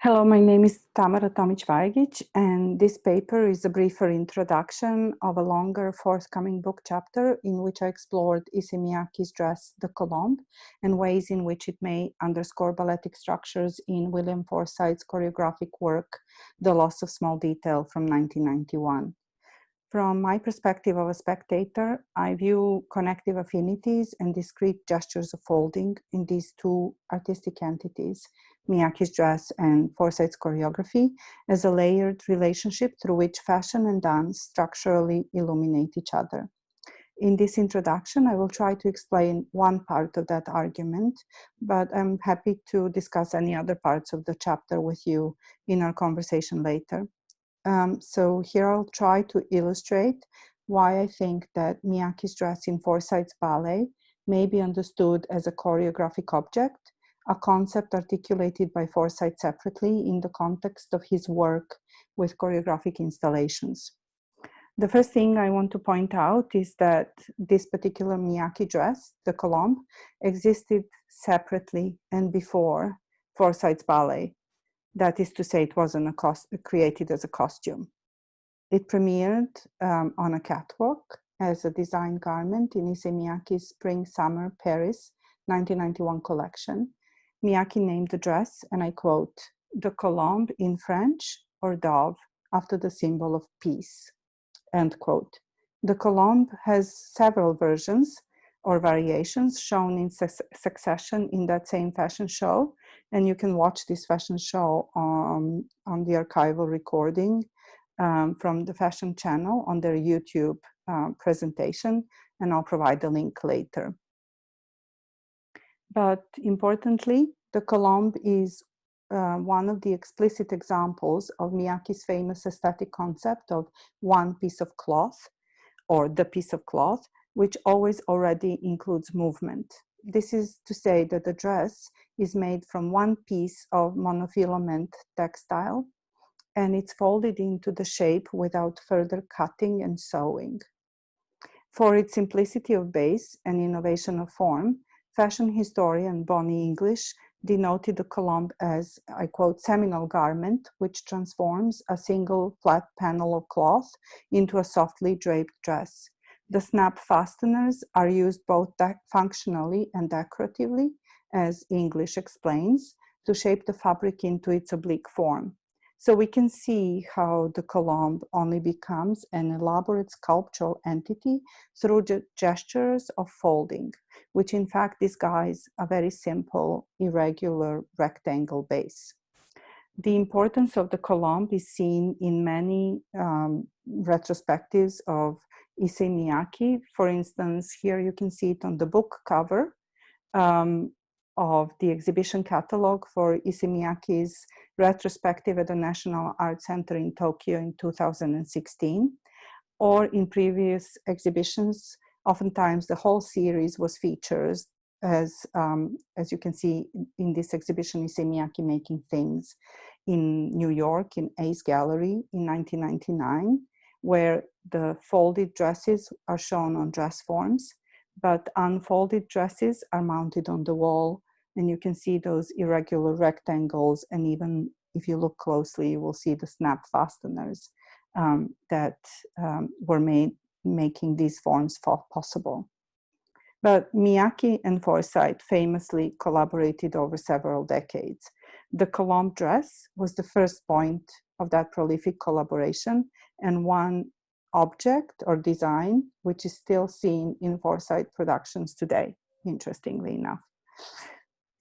Hello, my name is Tamara Vajagic, and this paper is a briefer introduction of a longer forthcoming book chapter in which I explored Issey Miyake's dress, The Colombe, and ways in which it may underscore balletic structures in William Forsythe's choreographic work, The Loss of Small Detail from 1991. From my perspective of a spectator, I view connective affinities and discrete gestures of folding in these two artistic entities, Miyake's dress and Forsythe's choreography, as a layered relationship through which fashion and dance structurally illuminate each other. In this introduction, I will try to explain one part of that argument, but I'm happy to discuss any other parts of the chapter with you in our conversation later. So here I'll try to illustrate why I think that Miyake's dress in Forsythe's ballet may be understood as a choreographic object, a concept articulated by Forsythe separately in the context of his work with choreographic installations. The first thing I want to point out is that this particular Miyake dress, the Colombe, existed separately and before Forsythe's ballet. That is to say, it wasn't created as a costume. It premiered on a catwalk as a design garment in Issey Miyake's Spring-Summer Paris 1991 collection. Miyake named the dress, and I quote, "the Colombe in French, or dove, after the symbol of peace," end quote. The Colombe has several versions or variations shown in succession in that same fashion show. And you can watch this fashion show on the archival recording from the fashion channel on their YouTube presentation, and I'll provide the link later. But importantly, the Colombe is one of the explicit examples of Miyake's famous aesthetic concept of one piece of cloth, or the piece of cloth, which always already includes movement. This is to say that the dress is made from one piece of monofilament textile, and it's folded into the shape without further cutting and sewing. For its simplicity of base and innovation of form, fashion historian Bonnie English denoted the Colombe as, I quote, "seminal garment which transforms a single flat panel of cloth into a softly draped dress. The snap fasteners are used both functionally and decoratively," as English explains, "to shape the fabric into its oblique form." So we can see how the Colombe only becomes an elaborate sculptural entity through gestures of folding, which in fact disguise a very simple, irregular rectangle base. The importance of the Colombe is seen in many retrospectives of Issey Miyake. For instance, here you can see it on the book cover of the exhibition catalog for Issey Miyake's retrospective at the National Art Center in Tokyo in 2016, or in previous exhibitions. Oftentimes the whole series was featured as you can see in this exhibition, Issey Miyake Making Things in New York in Ace Gallery in 1999, where the folded dresses are shown on dress forms, but unfolded dresses are mounted on the wall, and you can see those irregular rectangles, and even if you look closely, you will see the snap fasteners that were made, making these forms possible. But Miyake and Forsythe famously collaborated over several decades. The Colombe dress was the first point of that prolific collaboration, and one object or design which is still seen in Forsythe productions today, interestingly enough.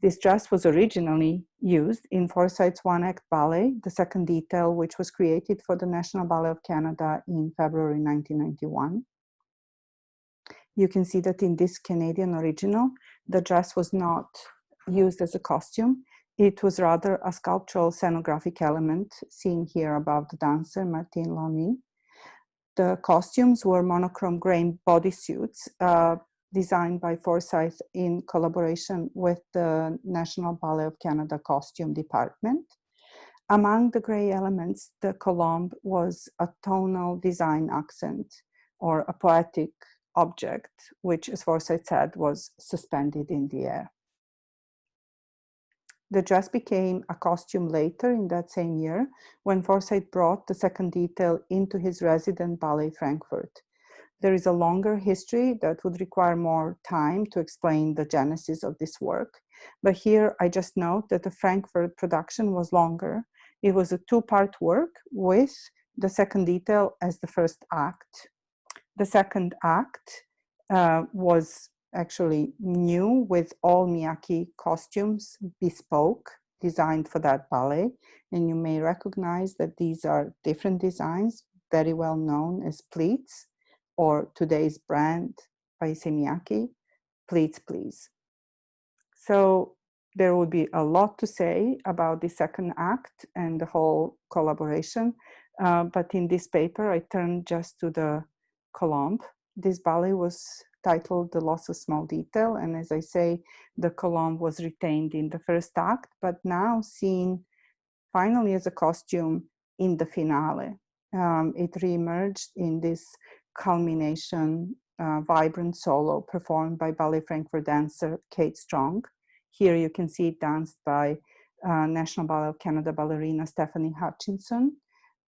This dress was originally used in Forsythe's one-act ballet, The Second Detail, which was created for the National Ballet of Canada in February 1991. You can see that in this Canadian original, the dress was not used as a costume. It was rather a sculptural scenographic element seen here above the dancer, Martine Lamy. The costumes were monochrome grain bodysuits designed by Forsythe in collaboration with the National Ballet of Canada Costume Department. Among the gray elements, the Colombe was a tonal design accent, or a poetic object, which, as Forsythe said, was suspended in the air. The dress became a costume later in that same year when Forsythe brought the second detail into his resident ballet Frankfurt. There is a longer history that would require more time to explain the genesis of this work. But here I just note that the Frankfurt production was longer. It was a two-part work with the second detail as the first act. The second act was actually new with all Miyake costumes, bespoke, designed for that ballet. And you may recognize that these are different designs, very well known as pleats, or today's brand by Issey Miyake, Pleats Please. So there would be a lot to say about the second act and the whole collaboration. But in this paper, I turned just to the Colombe. This ballet was titled The Loss of Small Detail. And as I say, the Colombe was retained in the first act, but now seen finally as a costume in the finale. It reemerged in this culmination, vibrant solo performed by Ballet Frankfurt dancer Kate Strong. Here you can see it danced by National Ballet of Canada ballerina Stephanie Hutchinson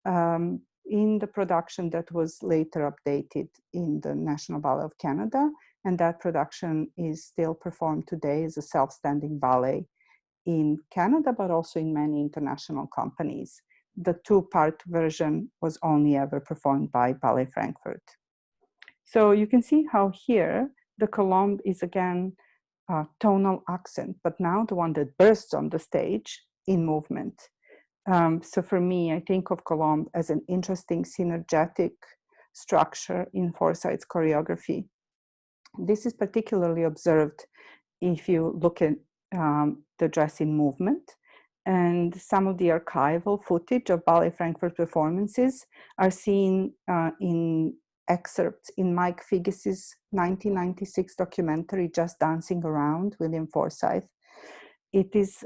in the production that was later updated in the National Ballet of Canada. And that production is still performed today as a self-standing ballet in Canada, but also in many international companies. The two-part version was only ever performed by Ballet Frankfurt. So you can see how here the Colombe is again a tonal accent, but now the one that bursts on the stage in movement. So for me, I think of Colombe as an interesting synergetic structure in Forsythe's choreography. This is particularly observed if you look at the dress in movement, and some of the archival footage of Ballet Frankfurt performances are seen in excerpts in Mike Figgis's 1996 documentary, Just Dancing Around, William Forsythe. It is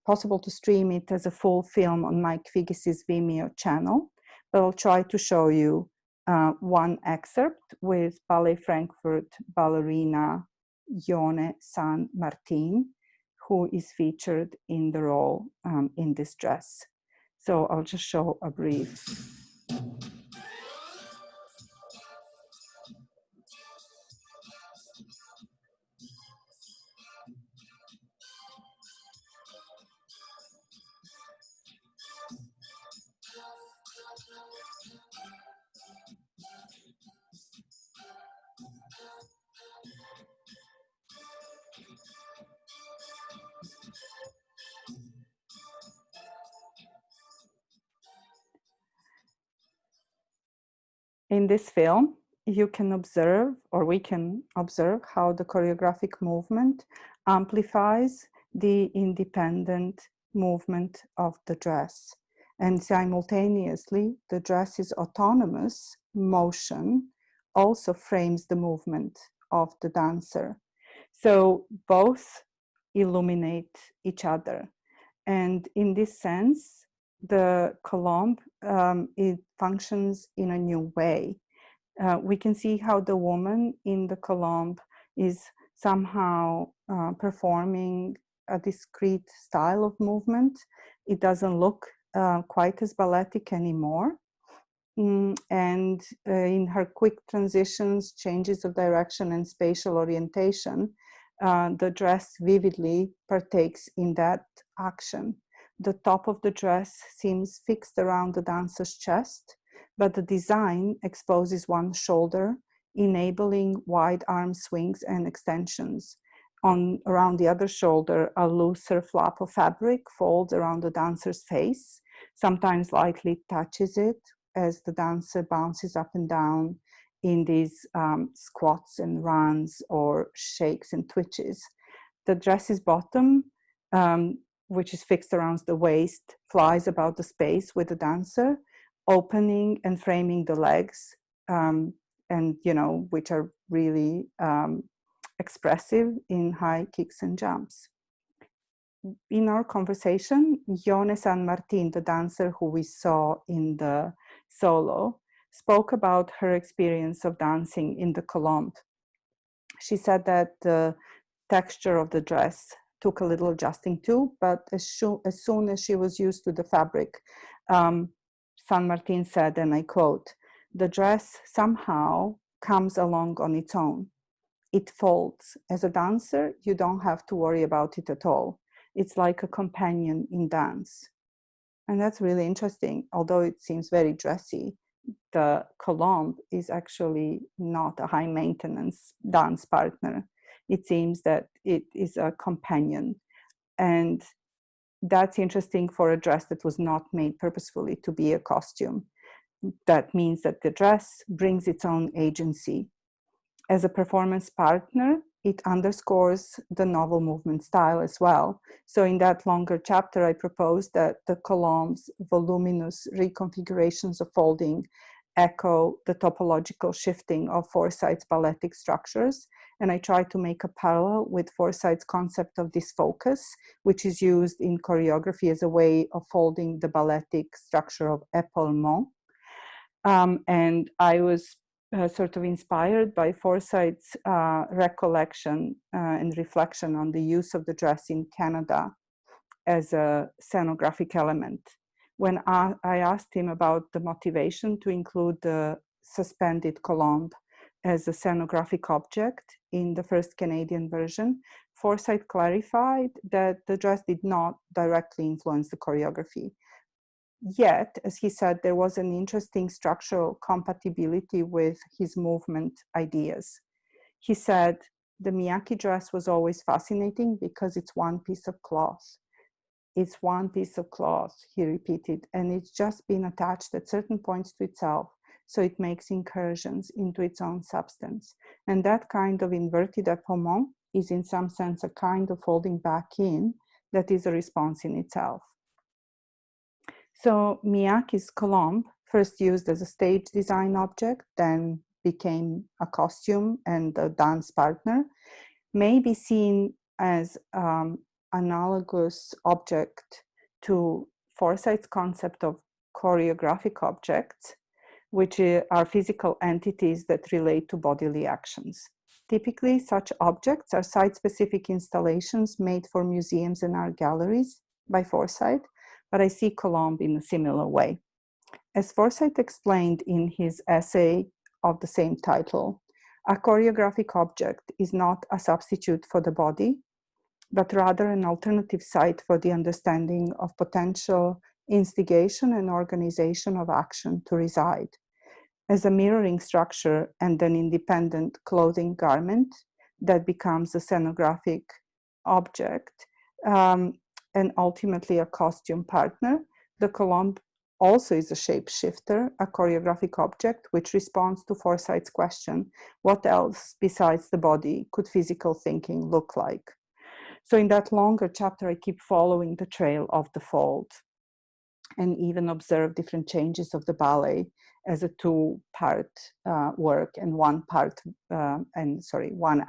possible to stream it as a full film on Mike Figgis's Vimeo channel, but I'll try to show you one excerpt with Ballet Frankfurt ballerina Yone San Martin, who is featured in the role in this dress. So I'll just show a brief. In this film, you can observe, or we can observe, how the choreographic movement amplifies the independent movement of the dress. And simultaneously, the dress's autonomous motion also frames the movement of the dancer. So both illuminate each other. And in this sense, the Colombe, it functions in a new way. We can see how the woman in the Colombe is somehow performing a discrete style of movement. It doesn't look quite as balletic anymore. And in her quick transitions, changes of direction and spatial orientation, the dress vividly partakes in that action. The top of the dress seems fixed around the dancer's chest, but the design exposes one shoulder, enabling wide arm swings and extensions. Around the other shoulder, a looser flap of fabric folds around the dancer's face, sometimes lightly touches it as the dancer bounces up and down in these squats and runs or shakes and twitches. The dress's bottom, which is fixed around the waist, flies about the space with the dancer, opening and framing the legs, and which are really expressive in high kicks and jumps. In our conversation, Yone San Martin, the dancer who we saw in the solo, spoke about her experience of dancing in the Colombe. She said that the texture of the dress took a little adjusting to, but as soon as she was used to the fabric, San Martin said, and I quote, "The dress somehow comes along on its own. It folds. As a dancer, you don't have to worry about it at all. It's like a companion in dance." And that's really interesting. Although it seems very dressy, the Colombe is actually not a high maintenance dance partner. It seems that it is a companion. And that's interesting for a dress that was not made purposefully to be a costume. That means that the dress brings its own agency. As a performance partner, it underscores the novel movement style as well. So in that longer chapter, I proposed that the Colombe's voluminous reconfigurations of folding echo the topological shifting of Forsythe's balletic structures. And I try to make a parallel with Forsythe's concept of disfocus, which is used in choreography as a way of folding the balletic structure of épaulement. And I was sort of inspired by Forsythe's recollection and reflection on the use of the dress in Canada as a scenographic element. When I asked him about the motivation to include the suspended Colombe as a scenographic object in the first Canadian version, Forsythe clarified that the dress did not directly influence the choreography. Yet, as he said, there was an interesting structural compatibility with his movement ideas. He said, "The Miyake dress was always fascinating because it's one piece of cloth. It's one piece of cloth," he repeated, "and it's just been attached at certain points to itself, so it makes incursions into its own substance. And that kind of inverted épaulement is in some sense a kind of folding back in that is a response in itself." So Miyake's Colombe, first used as a stage design object, then became a costume and a dance partner, may be seen as analogous object to Forsythe's concept of choreographic objects, which are physical entities that relate to bodily actions. Typically, such objects are site-specific installations made for museums and art galleries by Forsythe, but I see Colombe in a similar way. As Forsythe explained in his essay of the same title, a choreographic object is not a substitute for the body, but rather an alternative site for the understanding of potential instigation and organization of action to reside. As a mirroring structure and an independent clothing garment that becomes a scenographic object, and ultimately a costume partner, the Colombe also is a shapeshifter, a choreographic object which responds to Forsythe's question, what else besides the body could physical thinking look like? So in that longer chapter, I keep following the trail of the fold and even observe different changes of the ballet as a two-part work and one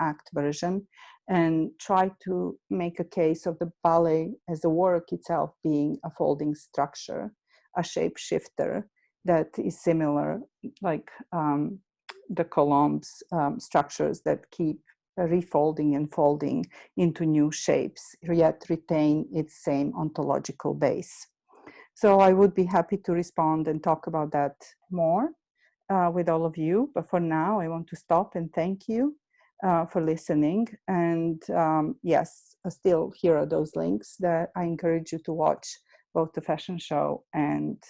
act version, and try to make a case of the ballet as a work itself being a folding structure, a shapeshifter that is similar, like the Colombe's structures that keep refolding and folding into new shapes, yet retain its same ontological base. So I would be happy to respond and talk about that more with all of you. But for now, I want to stop and thank you for listening. And yes, still here are those links that I encourage you to watch, both the fashion show and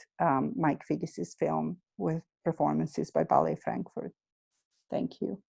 Mike Figgis's film with performances by Ballet Frankfurt. Thank you.